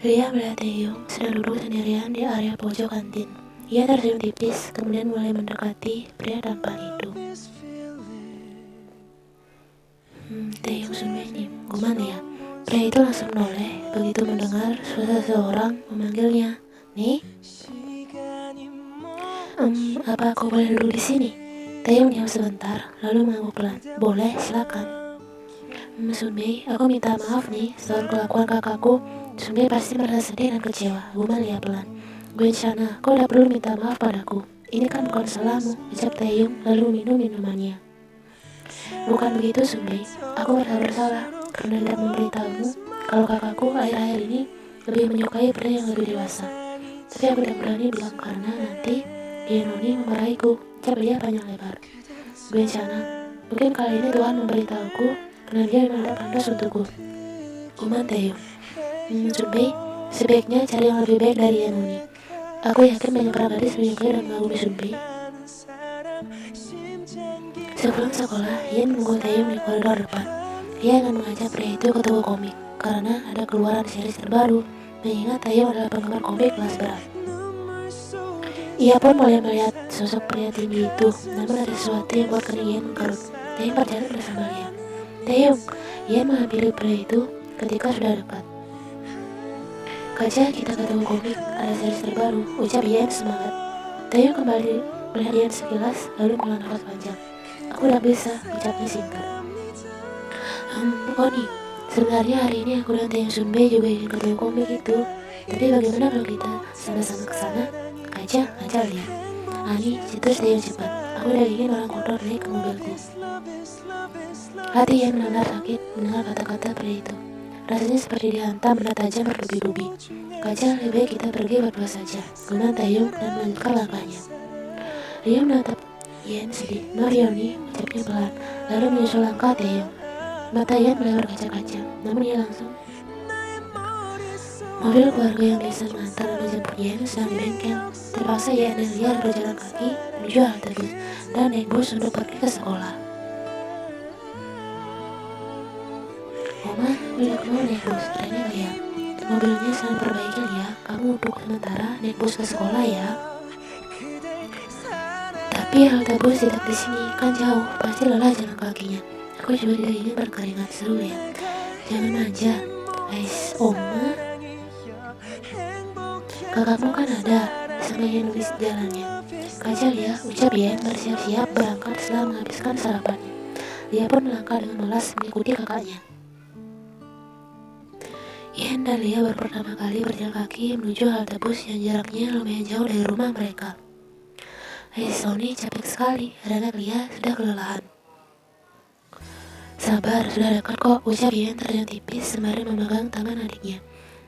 Lia melihat Taeyong sedang duduk sendirian di area pojok kantin. Ia tersenyum tipis, kemudian mulai mendekati pria tampan itu. Taeyong Sunmi, guman ya. Pria itu langsung menoleh begitu mendengar suara seseorang memanggilnya. Nih? Apa aku boleh duduk di sini? Taeyong diam sebentar, lalu mengangguk pelan. Boleh, silakan. Sunmi, aku minta maaf nih soal kelakuan kakakku. Sunmi pasti merasa sedih dan kecewa. Guman Lia pelan. Gwenchana, kau tidak perlu minta maaf padaku. Ini kan bukan salahmu, ucap Taeyong lalu minum minumannya. Bukan begitu Sunmi, aku merasa bersalah karena tidak memberitahumu kalau kakakku akhir-akhir ini lebih menyukai pria yang lebih dewasa. Tapi aku tidak berani bilang karena nanti Yenoni memarahiku, ucap dia panjang lebar. Gwenchana, mungkin kali ini Tuhan memberitahuku karena dia memang tidak pantas untukku. Guman Taeyong. Sunmi, sebaiknya cari yang lebih baik dari Yenoni. Aku yakin banyak para gadis menyukai dan mengagumi Sunmi. Sebelum sekolah, Yen menunggu Taeyong di koridor depan. Dia akan mengajak pria itu ke toko komik karena ada keluaran series terbaru, mengingat Taeyong adalah penggemar komik kelas berat. Ia pun mulai melihat sosok pria tinggi itu, namun ada sesuatu yang buat kening Yen mengkerut. Taeyong berjalan bersama dia. Taeyong, Yen menghampiri pria itu ketika sudah dekat. Kaca kita ke toko komik, ada series terbaru, ucap Yen semangat. Taeyong kembali melihat Yen sekilas, lalu menghela nafas panjang. Aku udah bisa, ucapnya singkat. Oni, sebenarnya hari ini aku dan Taeyong Sunmi juga ingin ke toko komik itu. Tapi bagaimana kalau kita sama-sama ke sana? Kaca, lihat. Ani, situs Taeyong cepat. Aku udah ingin orang kotor naik ke mobilku. Hati Yen benar-benar sakit mendengar kata-kata pria itu. Rasanya seperti dihantam benda tajam berdubi-dubi. Kaca, lebih baik kita pergi berdua saja, guman Taeyong dan melanjutkan langkahnya. Dia menatap Yen sedih. Maaf Yoni, ucapnya pelan, lalu menyusul langkah Taeyong. Mata Yen melebar kaca-kaca, namun ia langsung. Mobil keluarga yang biasa mengantar dan menjemput Yen sedang di bengkel. Terpaksa Yen dan Lia berjalan kaki menuju halte bus dan naik bus untuk pergi ke sekolah. Oma, udah mau naik bus, tanya Lia. Mobilnya sedang diperbaiki Lia, kamu untuk sementara naik bus ke sekolah ya. Tapi halte bus tidak di sini, kan jauh, pasti lelah jalan kakinya. Aku juga tidak ingin berkeringat, seru ya. Jangan manja, guys, Oma. Kakakmu kan ada, sama Yen nulis jalannya. Kaca Lia, ucap Yen bersiap-siap berangkat setelah menghabiskan sarapannya. Dia pun melangkah dengan malas mengikuti kakaknya. Yen dan Lia baru pertama kali berjalan kaki menuju halte bus yang jaraknya lumayan jauh dari rumah mereka. Sony capek sekali, anak Lia sudah kelelahan. Sabar, sudah dekat kok, ucap Yen tersenyum tipis sembari memegang tangan adiknya.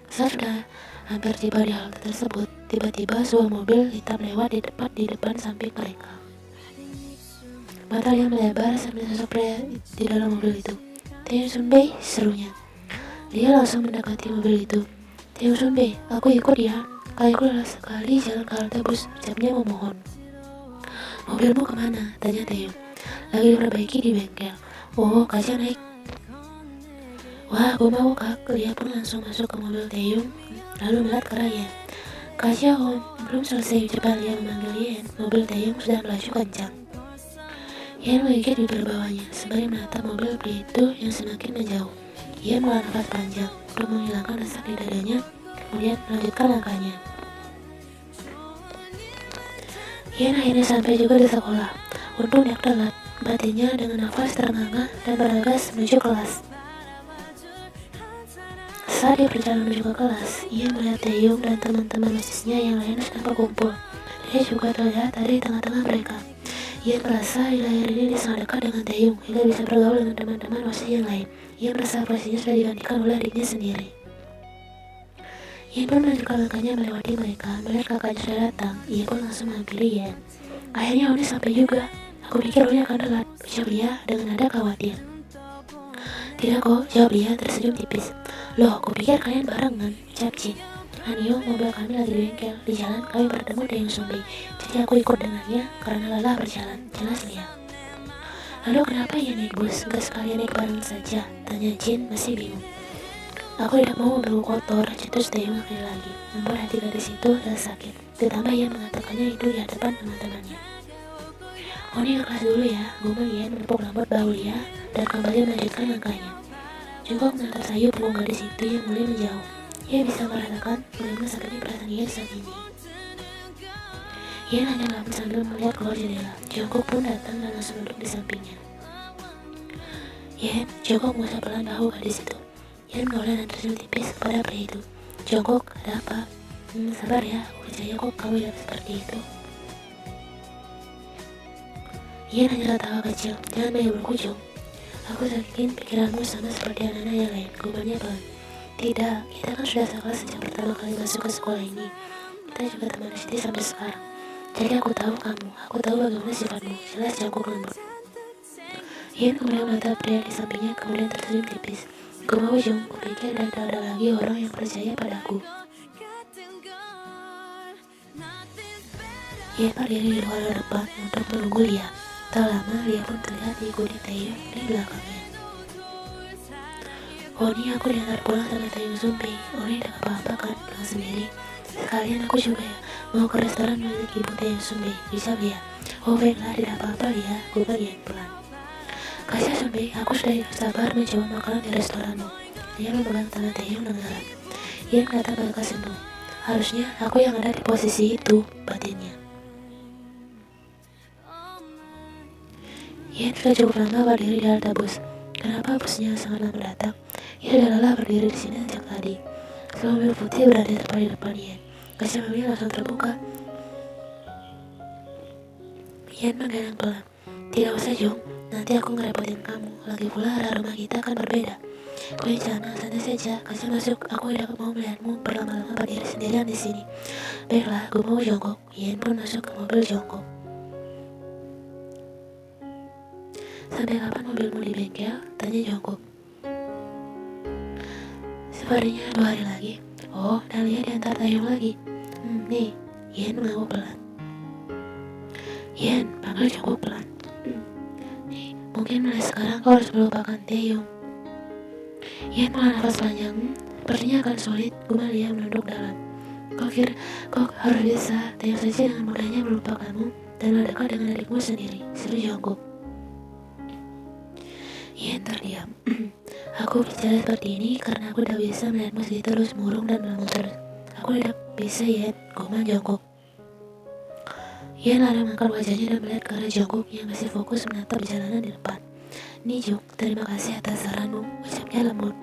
Saat sudah hampir tiba di halte tersebut, tiba-tiba sebuah mobil hitam lewat di depan samping mereka. Mata Lia melebar sambil sosok pria di dalam mobil itu. Taeyong Sunmi, serunya. Dia langsung mendekati mobil itu. Taeyong Sunmi, aku ikut ya. Kakiku lelah sekali jalan ke halte bus, ucapnya memohon. Mobilmu kemana? Tanya Taeyong. Lagi diperbaiki di bengkel. Oh, Kaca naik. Wah, gue mau kak. Lia pun langsung masuk ke mobil Taeyong, lalu melihat ke Ryan. Kaca om, belum selesai ucapan Lia memanggil Yen. Mobil Taeyong sudah melaju kencang. Yen menggigit bibir bawahnya, sembari menatap mobil pria itu yang semakin menjauh. Yen menghela nafas panjang untuk menghilangkan rasa di dadanya, kemudian melanjutkan langkahnya. Yen akhirnya sampai juga di sekolah. Untung tidak telat, batinnya dengan nafas terengah-engah dan bergegas menuju kelas. Saat dia berjalan menuju ke kelas, ia melihat Taeyong dan teman-teman OSIS-nya yang lain sedang berkumpul. Dia juga terlihat ada di tengah-tengah mereka. Ia merasa akhir-akhir ini dia sangat dekat dengan Taeyong hingga bisa bergaul dengan teman-teman OSIS yang lain. Ia merasa posisinya sudah digantikan oleh adiknya sendiri. Yen pun melanjutkan langkahnya melewati mereka. Melihat kakaknya sudah datang, ia pun langsung menghampiri Yen. Akhirnya Oni sampai juga. Aku pikir Oni akan telat, ucap Lia dengan nada khawatir. Tidak kok, jawab Lia tersenyum tipis. Loh, aku pikir kalian barengan, ucap Jin. Hanyo, mobil kami lagi di bengkel. Di jalan kami bertemu dengan Sunmi, jadi aku ikut dengannya karena lelah berjalan, jelas Lia. Lalu kenapa ya naik bus, nggak sekalian naik bareng saja? Tanya Jin masih bingung. Aku tidak mau mobilku kotor, cetus Taeyong sekali lagi. Membuat hati gadis itu rasa sakit. Ditambah ia mengatakannya itu di hadapan teman-temannya. Oni ikhlas dulu ya, Guma Yen menepuk rambut Baulia dan kembali melanjutkan langkahnya. Jongkok menatap sayu punggung gadis itu yang mulai menjauh. Ia bisa merasakan bagaimana sakitnya perasaan Yen saat ini. Yen hanya ngelamun sambil melihat keluar jendela. Jongkok pun datang dan langsung duduk di sampingnya. Yen, Jongkok mengusap pelan bahu gadis itu. Yen menoleh dan tersenyum tipis kepada pria itu. Jongkok, ada apa? Sabar ya, aku percaya kok kamu tidak seperti itu. Yen hanya tertawa kecil, jangan banyak berkunjung. Aku yakin pikiranmu sama seperti anak-anak yang lain, gumamnya pelan. Tidak, kita kan sudah sekelas sejak pertama kali masuk ke sekolah ini. Kita juga teman SD sampai sekarang. Jadi aku tahu kamu, aku tahu bagaimana sifatmu, jelas Jongkok lembut. Yen kemudian menatap pria di sampingnya kemudian tersenyum tipis. Guma ujung, kupikir tidak ada lagi orang yang percaya padaku. Yen berdiri di luar depan untuk menunggu Lia. Tak lama Lia pun terlihat diikuti Taeyong di belakangnya. Oni, aku diantar pulang sama Taeyong Sunbei. Oni tidak apa-apa kan, pulang sendiri. Sekalian aku juga ya, mau ke restoran milik ibu Taeyong Sunbei, bisa Lia? Oh baiklah, tidak apa-apa Lia, Guma Yen pelan. Kasih Sunbei, aku sudah tidak sabar mencoba makanan di restoranmu. Dia memegang tangan Taeyong dengan erat. Yen menatap agak sendu. Harusnya aku yang ada di posisi itu, batinnya. Yen sudah cukup lama berdiri di halte bus. Kenapa busnya sangat lama datang? Ia sudah lelah berdiri di sini sejak tadi. Setelah mobil putih berada tepat di depan Yen, kaca mobil langsung terbuka. Yen menggeleng pelan. Tidak usah Jong, nanti aku ngerepotin kamu. Lagi pula arah rumah kita akan berbeda. Kulit sana, santai saja. Kasih masuk, aku tidak mau melihatmu berlama-lama berdiri sendirian di sini. Baiklah, gue mau Jongkok. Yen pun masuk ke mobil Jongkok. Sampai kapan mobilmu di bengkel? Tanya Jongkok. Sepertinya 2 hari lagi. Oh, dan Lia diantar Taeyong lagi. Nih, Yen mengangguk pelan. Yen, panggil Jongkok pelan. Nih, mungkin mulai sekarang kau harus melupakan Taeyong. Yen menghela nafas panjang. Sepertinya akan sulit. Guma Lia menunduk dalam. Kau harus bisa. Taeyong saja dengan mudahnya melupakanmu dan mendekat dengan adikmu sendiri. Seru Jongkok. Yen terdiam. Aku bicara seperti ini karena aku tidak bisa melihatmu segitu terus murung dan melamun terus. Aku tidak bisa Yen, Guma Jongkok. Yen lalu mengangkat wajahnya dan melihat ke arah Jongkok yang masih fokus menatap jalanan di depan. Nih Jong, terima kasih atas saranmu, ucapnya lembut.